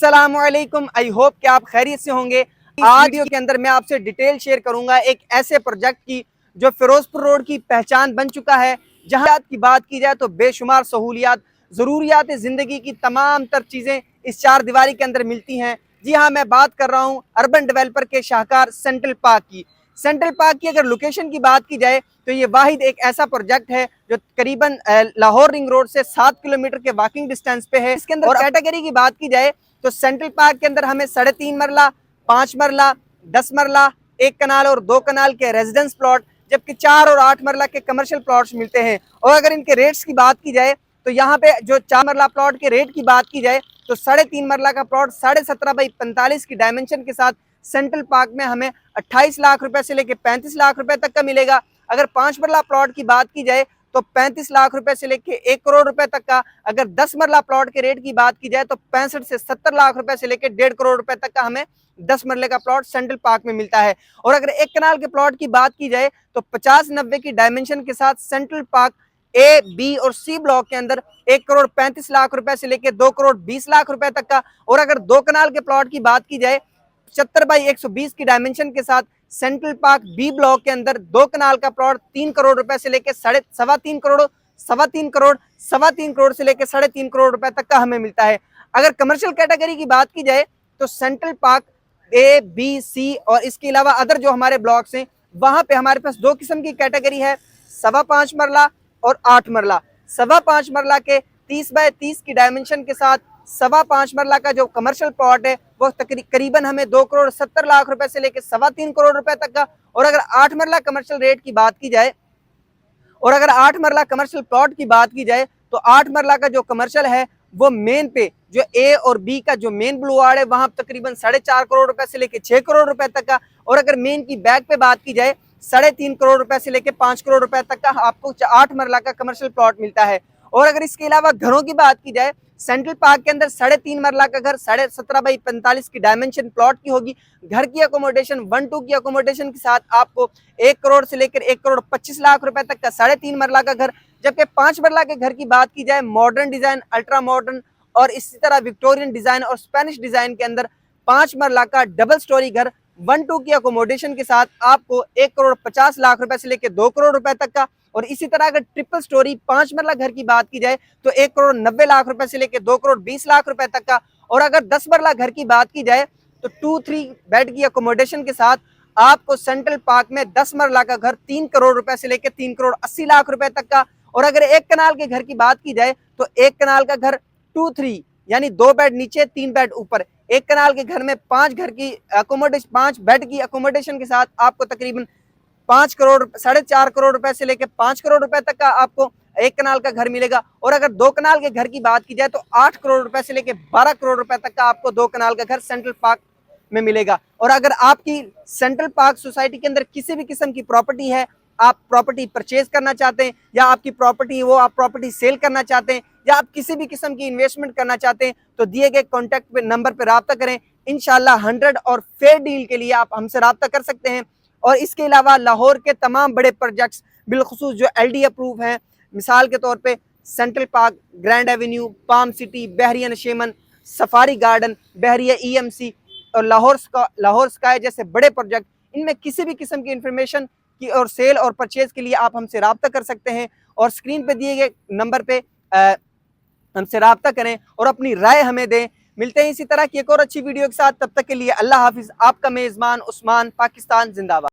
अस्सलामुअलैकुम। I hope कि आप खैरियत से होंगे। आज वीडियो के अंदर मैं आपसे डिटेल शेयर करूंगा एक ऐसे प्रोजेक्ट की जो फिरोजपुर रोड की पहचान बन चुका है। जहां की बात की जाए तो बेशुमार सहूलियात, ज़रूरियात ज़िंदगी की तमाम तर चीज़ें इस चार दीवारी के अंदर मिलती हैं। जी हाँ, मैं बात कर रहा हूँ अर्बन डेवलपर के शाहकार सेंट्रल पार्क की। सेंट्रल पार्क की अगर लोकेशन की बात की जाए तो ये वाहिद एक ऐसा प्रोजेक्ट है जो करीबन लाहौर रिंग रोड से 7 किलोमीटर के वॉकिंग डिस्टेंस पे है। इसके अंदर और कैटेगरी की बात की जाए तो सेंट्रल पार्क के अंदर हमें 3.5 मरला, 5 मरला, 10 मरला, 1 कनाल और 2 कनाल के रेजिडेंस प्लॉट, जबकि 4 और 8 मरला के कमर्शियल प्लॉट्स मिलते हैं। और अगर इनके रेट्स की बात की जाए तो यहाँ पे जो 4 मरला प्लॉट के रेट की बात की जाए तो 3.5 मरला का प्लॉट 17.5 बाई 45 की डायमेंशन के साथ सेंट्रल पार्क में हमें 28 लाख रुपए से लेकर 35 लाख रुपए तक का मिलेगा। अगर 5 मरला प्लॉट की बात की जाए तो 35 लाख रुपए से लेके 1 करोड़ रुपए तक का। अगर 10 मरला प्लॉट के रेट की बात की जाए तो 65 से 70 लाख रुपए से लेके 1.5 करोड़ रुपए तक का हमें 10 मरले का प्लॉट सेंट्रल पार्क में मिलता है। और अगर 1 कनाल के प्लॉट की बात की जाए तो 50-90 की डायमेंशन के साथ सेंट्रल पार्क ए, बी और सी ब्लॉक के अंदर 1 करोड़ 35 लाख रुपए से लेके 2 करोड़ 20 लाख रुपए तक का। और अगर 2 कनाल के प्लॉट की बात की जाए 75 बाई 120 की डायमेंशन के साथ सेंट्रल पार्क बी ब्लॉक के अंदर 2 कनाल का प्लॉट 3 करोड़ रुपए से लेकर 3.5 करोड़, 3.25 करोड़ से लेकर 3.5 करोड़ रुपए तक का हमें मिलता है। अगर कमर्शियल कैटेगरी की बात की जाए तो सेंट्रल पार्क ए, बी, सी और इसके अलावा अदर जो हमारे ब्लॉक्स हैं वहां पे हमारे पास दो किस्म की कैटेगरी है, 5.25 मरला और 8 मरला। 5.25 मरला के 30 बाय 30 की डायमेंशन के साथ 5.25 मरला का जो कमर्शियल प्लॉट है वो करीबन हमें 2 करोड़ 70 लाख रुपए से लेकर 3.25 करोड़ रुपए तक का। और अगर 8 मरला कमर्शियल रेट की बात की जाए और अगर 8 मरला कमर्शियल प्लॉट की बात की जाए तो 8 मरला का जो कमर्शियल है वो मेन पे जो ए और बी का जो मेन बुलवाड़ है वहां तकरीबन 4.5 करोड़ रुपए से लेकर 6 करोड़ रुपए तक का। और अगर मेन की बैक पे बात की जाए 3.5 करोड़ रुपए से लेकर 5 करोड़ रुपए तक का आपको 8 मरला का कमर्शियल प्लॉट मिलता है। और अगर इसके अलावा घरों की बात की जाए सेंट्रल पार्क के अंदर 3.5 मरला का घर 17.5 बाई 45 की डायमेंशन प्लॉट की होगी। घर की अकोमोडेशन 1-2 की अकोमोडेशन के साथ आपको 1 करोड़ से लेकर 1 करोड़ 25 लाख रुपए तक का 3.5 मरला का घर। जबकि 5 मरला के घर की बात की जाए मॉडर्न डिजाइन, अल्ट्रा मॉडर्न और इसी तरह विक्टोरियन डिजाइन और स्पेनिश डिजाइन के अंदर 5 मरला का डबल स्टोरी घर 1-2 की अकोमोडेशन के साथ आपको 1 करोड़ 50 लाख रुपए से लेकर 2 करोड़ रुपए तक का। और इसी तरह अगर ट्रिपल स्टोरी 5 मरला घर की बात की जाए तो 1 करोड़ 90 लाख रुपए से लेकर 2 करोड़ 20 लाख रुपए तक का। और अगर 10 मरला घर की बात की जाए तो 2-3 बेड की अकोमोडेशन के साथ आपको सेंट्रल पार्क में 10 मरला का घर 3 करोड़ रुपए से लेकर 3 करोड़ 80 लाख रुपए तक का। और अगर 1 कनाल के घर की बात की जाए तो 1 कनाल का घर 2-3 यानी 2 बेड नीचे 3 बेड ऊपर, 1 कनाल के घर में 5 घर की अकोमोडेशन 5 बेड की अकोमोडेशन के साथ आपको तकरीबन 5 करोड़ 4.5 करोड़ रुपए से लेकर 5 करोड़ रुपए तक का आपको 1 कनाल का घर मिलेगा। और अगर 2 कनाल के घर की बात की जाए तो 8 करोड़ रुपए से लेकर 12 करोड़ रुपए तक का आपको 2 कनाल का घर सेंट्रल पार्क में मिलेगा। और अगर आपकी सेंट्रल पार्क सोसाइटी के अंदर किसी भी किस्म की प्रॉपर्टी है, आप प्रॉपर्टी परचेज करना चाहते हैं या आपकी प्रॉपर्टी वो आप प्रॉपर्टी सेल करना चाहते हैं या आप किसी भी किस्म की इन्वेस्टमेंट करना चाहते हैं तो दिए गए कॉन्टैक्ट नंबर पर रब्ता करें। इंशाल्लाह 100 और फेयर डील के लिए आप हमसे रब्ता कर सकते हैं। और इसके अलावा लाहौर के तमाम बड़े प्रोजेक्ट्स बिलखुसूस जो LD अप्रूव हैं, मिसाल के तौर पे Central Park, Grand Avenue, Palm City, Bahria Nasheman, Safari Garden, Bahria EMC और लाहौर स्काई जैसे बड़े प्रोजेक्ट, इनमें किसी भी किस्म की इंफॉर्मेशन की और सेल और परचेज के लिए आप हमसे रब्ता कर सकते हैं। और स्क्रीन पे दिए गए नंबर पे हमसे रब्ता करें और अपनी राय हमें दें। मिलते हैं इसी तरह की एक और अच्छी वीडियो के साथ, तब तक के लिए अल्लाह हाफिज। आपका मेज़बान उस्मान, पाकिस्तान जिंदाबाद।